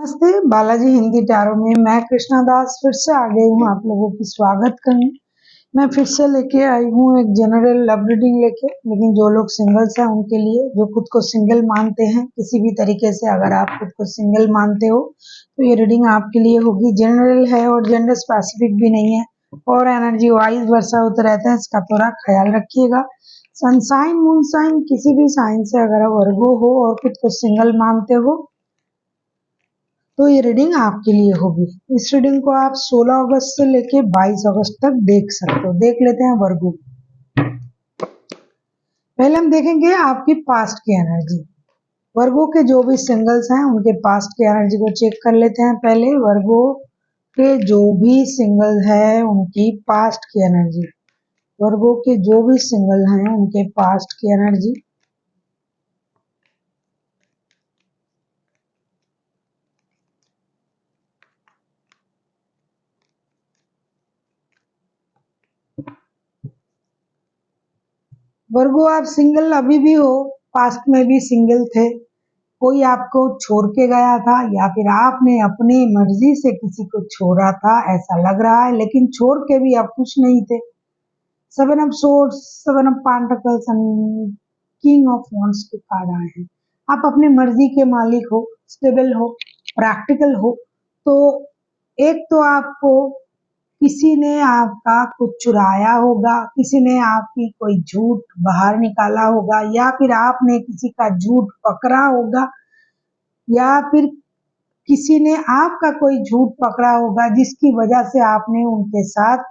नमस्ते, बालाजी हिंदी टैरो में मैं कृष्णा दास फिर से आ गई हूँ आप लोगों की स्वागत करने। मैं फिर से लेके आई हूँ एक जनरल लव रीडिंग लेके, लेकिन जो लोग सिंगल्स हैं उनके लिए, जो खुद को सिंगल मानते हैं किसी भी तरीके से, अगर आप खुद को सिंगल मानते हो तो ये रीडिंग आपके लिए होगी। जनरल है और जेंडर स्पेसिफिक भी नहीं है और एनर्जी वाइज वर्षा होते रहते हैं, इसका थोड़ा ख्याल रखिएगा। सनसाइन मून साइन किसी भी साइन से अगर आप वर्गो हो और खुद को सिंगल मानते हो तो ये रीडिंग आपके लिए होगी। इस रीडिंग को आप 16 अगस्त से लेके 22 अगस्त तक देख सकते हो। देख लेते हैं वर्गो। पहले हम देखेंगे आपकी पास्ट की एनर्जी। वर्गो के जो भी सिंगल्स हैं उनके पास्ट की एनर्जी को चेक कर लेते हैं। पहले वर्गो के जो भी सिंगल है उनकी पास्ट की एनर्जी। वर्गो के जो भी सिंगल हैं उनके पास्ट की एनर्जी। वर्गो आप सिंगल अभी भी हो, पास्ट में भी सिंगल थे, कोई आपको छोड़ के गया था या फिर आपने अपनी मर्जी से किसी को छोड़ा था ऐसा लग रहा है, लेकिन छोड़ के भी आप खुश नहीं थे। 7 of swords, 7 of pentacles and king of wands के कार्ड आए हैं। आप अपनी मर्जी के मालिक हो, स्टेबल हो, प्रैक्टिकल हो। तो एक तो आपको किसी ने आपका कुछ चुराया होगा, किसी ने आपकी कोई झूठ बाहर निकाला होगा, या फिर आपने किसी का झूठ पकड़ा होगा, या फिर किसी ने आपका कोई झूठ पकड़ा होगा जिसकी वजह से आपने उनके साथ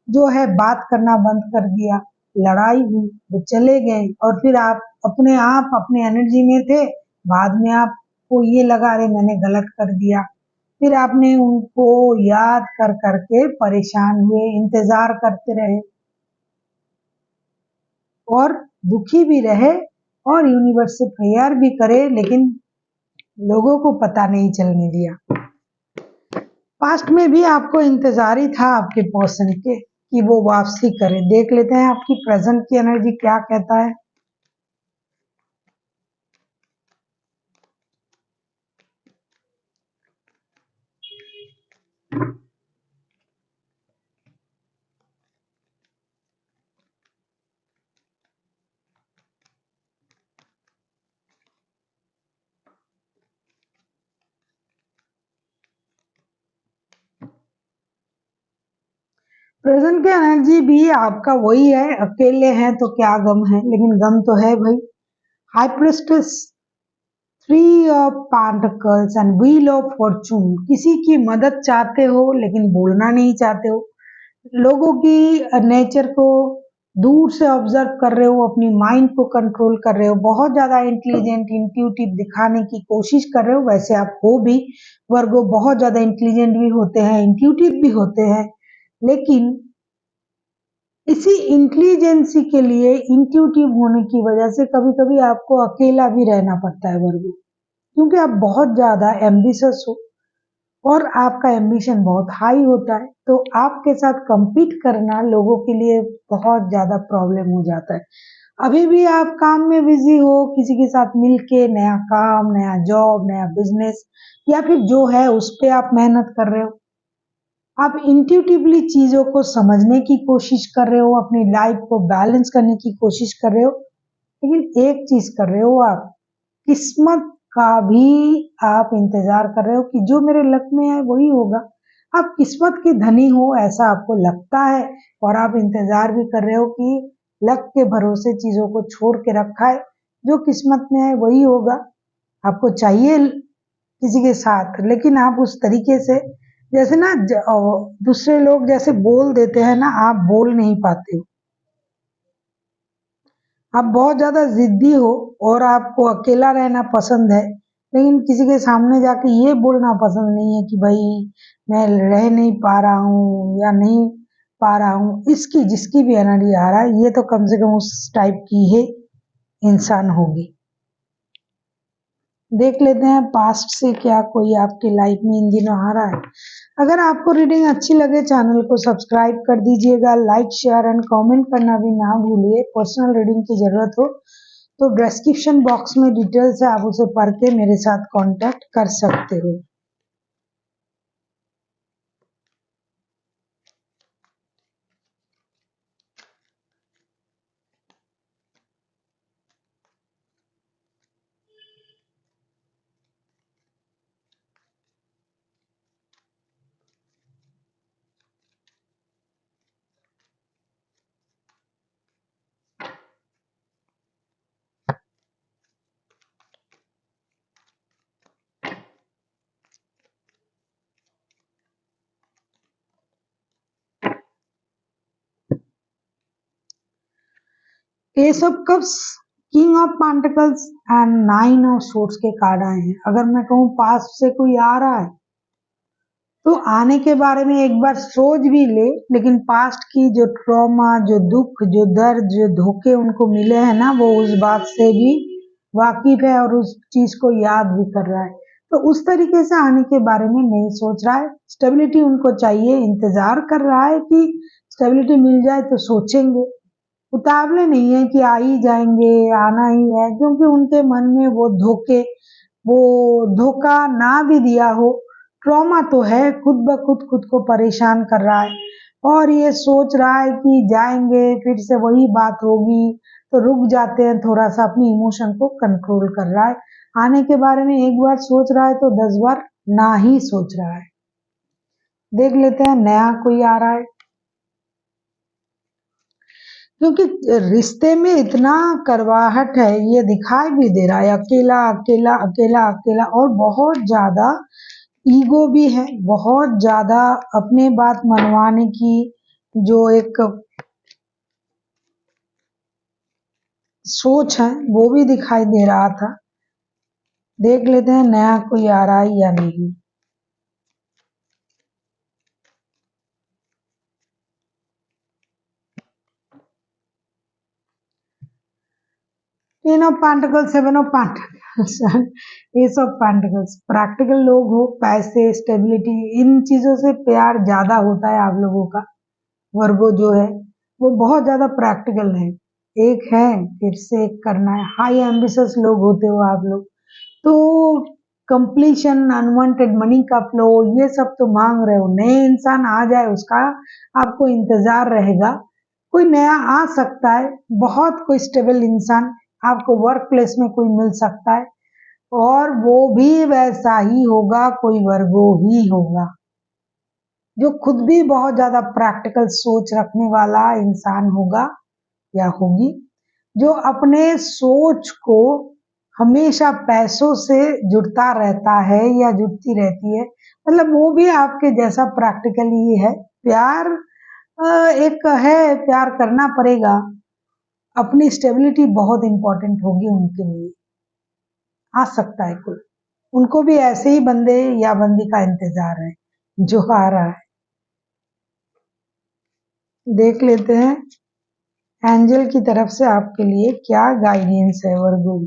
जो है बात करना बंद कर दिया, लड़ाई हुई, वो चले गए और फिर आप अपने एनर्जी में थे। बाद में आपको ये लगा अरे मैंने गलत कर दिया, फिर आपने उनको याद कर करके परेशान हुए, इंतजार करते रहे और दुखी भी रहे और यूनिवर्स से प्रेयर भी करे, लेकिन लोगों को पता नहीं चलने दिया। पास्ट में भी आपको इंतजार ही था आपके पर्सन के कि वो वापसी करे। देख लेते हैं आपकी प्रेजेंट की एनर्जी क्या कहता है। प्रेजेंट की एनर्जी भी आपका वही है, अकेले हैं तो क्या गम है, लेकिन गम तो है भाई। High priestess, 3 of pentacles and wheel of Fortune. किसी की मदद चाहते हो लेकिन बोलना नहीं चाहते हो, लोगों की नेचर को दूर से ऑब्जर्व कर रहे हो, अपनी माइंड को कंट्रोल कर रहे हो, बहुत ज्यादा इंटेलिजेंट इंट्यूटिव दिखाने की कोशिश कर रहे हो। वैसे आप हो भी, वर्गो बहुत ज्यादा इंटेलिजेंट भी होते हैं, इंट्यूटिव भी होते हैं, लेकिन इसी इंटेलिजेंसी के लिए, इंट्यूटिव होने की वजह से कभी कभी आपको अकेला भी रहना पड़ता है वर्गो, क्योंकि आप बहुत ज्यादा एम्बिशियस हो और आपका एम्बिशन बहुत हाई होता है, तो आपके साथ compete करना लोगों के लिए बहुत ज्यादा प्रॉब्लम हो जाता है। अभी भी आप काम में बिजी हो, किसी के साथ मिलके नया काम, नया जॉब, नया बिजनेस या फिर जो है उस पे आप मेहनत कर रहे हो। आप इंट्यूटिवली चीजों को समझने की कोशिश कर रहे हो, अपनी लाइफ को बैलेंस करने की कोशिश कर रहे हो, लेकिन एक चीज कर रहे हो आप, किस्मत का भी आप इंतजार कर रहे हो कि जो मेरे लक में है वही होगा। आप किस्मत के धनी हो ऐसा आपको लगता है और आप इंतजार भी कर रहे हो कि लक के भरोसे चीजों को छोड़ के रखा है, जो किस्मत में है वही होगा। आपको चाहिए किसी के साथ, लेकिन आप उस तरीके से जैसे ना दूसरे लोग जैसे बोल देते हैं ना, आप बोल नहीं पाते हो। आप बहुत ज्यादा जिद्दी हो और आपको अकेला रहना पसंद है, लेकिन किसी के सामने जाके ये बोलना पसंद नहीं है कि भाई मैं रह नहीं पा रहा हूँ या नहीं पा रहा हूँ। इसकी जिसकी भी एनर्जी आ रहा है, ये तो कम से कम उस टाइप की ही इंसान होगी। देख लेते हैं पास्ट से क्या कोई आपकी लाइफ में इन दिनों आ रहा है। अगर आपको रीडिंग अच्छी लगे चैनल को सब्सक्राइब कर दीजिएगा, लाइक शेयर एंड कमेंट करना भी ना भूलिए। पर्सनल रीडिंग की जरूरत हो तो डिस्क्रिप्शन बॉक्स में डिटेल्स है, आप उसे पढ़ के मेरे साथ कांटेक्ट कर सकते हो। S of cups, king of pentacles and 9 of swords के कार्ड आए हैं। अगर मैं कहूँ पास्ट से कोई आ रहा है तो आने के बारे में एक बार सोच भी ले, लेकिन पास्ट की जो ट्रॉमा, जो दुख, जो दर्द, जो धोखे उनको मिले हैं ना, वो उस बात से भी वाकिफ है और उस चीज को याद भी कर रहा है। तो उस तरीके से आने के बारे में नहीं सोच रहा है। स्टेबिलिटी उनको चाहिए, इंतजार कर रहा है कि स्टेबिलिटी मिल जाए तो सोचेंगे। उतावले नहीं है कि आ ही जाएंगे, आना ही है, क्योंकि उनके मन में वो धोखा ना भी दिया हो, ट्रॉमा तो है, खुद ब खुद को परेशान कर रहा है और ये सोच रहा है कि जाएंगे फिर से वही बात होगी, तो रुक जाते हैं, थोड़ा सा अपनी इमोशन को कंट्रोल कर रहा है। आने के बारे में एक बार सोच रहा है तो 10 बार ना ही सोच रहा है। देख लेते हैं नया कोई आ रहा है, क्योंकि रिश्ते में इतना करवाहट है, ये दिखाई भी दे रहा है, अकेला अकेला अकेला अकेला, और बहुत ज्यादा ईगो भी है, बहुत ज्यादा अपने बात मनवाने की जो एक सोच है वो भी दिखाई दे रहा था। देख लेते हैं नया कोई आ रहा है या नहीं। Ten of pentacles, 7 of pentacles, S of pentacles. Practical लोग हो, पैसे, स्टेबिलिटी, इन चीजों से प्यार ज्यादा होता है आप लोगों का। वर्गो जो है वो बहुत ज्यादा प्रैक्टिकल है, एक है फिर से एक करना है, हाई एम्बिशियस लोग होते हो आप लोग। तो कंप्लीशन, अनवांटेड मनी का फ्लो, ये सब तो मांग रहे हो। नए इंसान आ जाए उसका आपको इंतजार रहेगा, कोई नया आ सकता है, बहुत कोई स्टेबल इंसान आपको वर्क प्लेस में कोई मिल सकता है, और वो भी वैसा ही होगा, कोई वर्गो ही होगा जो खुद भी बहुत ज्यादा प्रैक्टिकल सोच रखने वाला इंसान होगा या होगी, जो अपने सोच को हमेशा पैसों से जुड़ता रहता है या जुड़ती रहती है, मतलब वो भी आपके जैसा प्रैक्टिकल ही है। प्यार एक है, प्यार करना पड़ेगा, अपनी स्टेबिलिटी बहुत इंपॉर्टेंट होगी उनके लिए। आ सकता है कोई, उनको भी ऐसे ही बंदे या बंदी का इंतजार है जो आ रहा है। देख लेते हैं एंजल की तरफ से आपके लिए क्या गाइडेंस है वर्गो।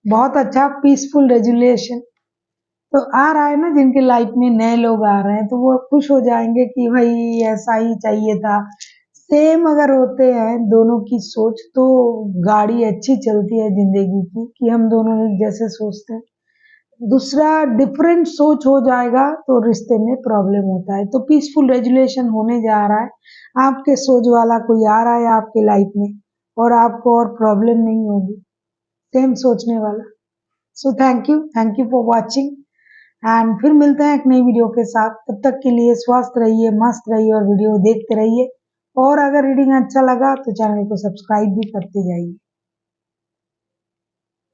बहुत अच्छा, पीसफुल रेजुलेशन। तो आ रहा है ना, जिनके लाइफ में नए लोग आ रहे हैं तो वो खुश हो जाएंगे कि भाई ऐसा ही चाहिए था। सेम अगर होते हैं दोनों की सोच तो गाड़ी अच्छी चलती है जिंदगी की, कि हम दोनों एक जैसे सोचते हैं। दूसरा डिफरेंट सोच हो जाएगा तो रिश्ते में प्रॉब्लम होता है। तो पीसफुल रेजुलेशन होने जा रहा है, आपके सोच वाला कोई आ रहा है आपके लाइफ में और आपको और प्रॉब्लम नहीं होगी, सेम सोचने वाला। So thank you for watching, and फिर मिलते हैं एक नई वीडियो के साथ। तब तक के लिए स्वस्थ रहिए, मस्त रहिए और वीडियो देखते रहिए। और अगर रीडिंग अच्छा लगा तो चैनल को सब्सक्राइब भी करते जाइए।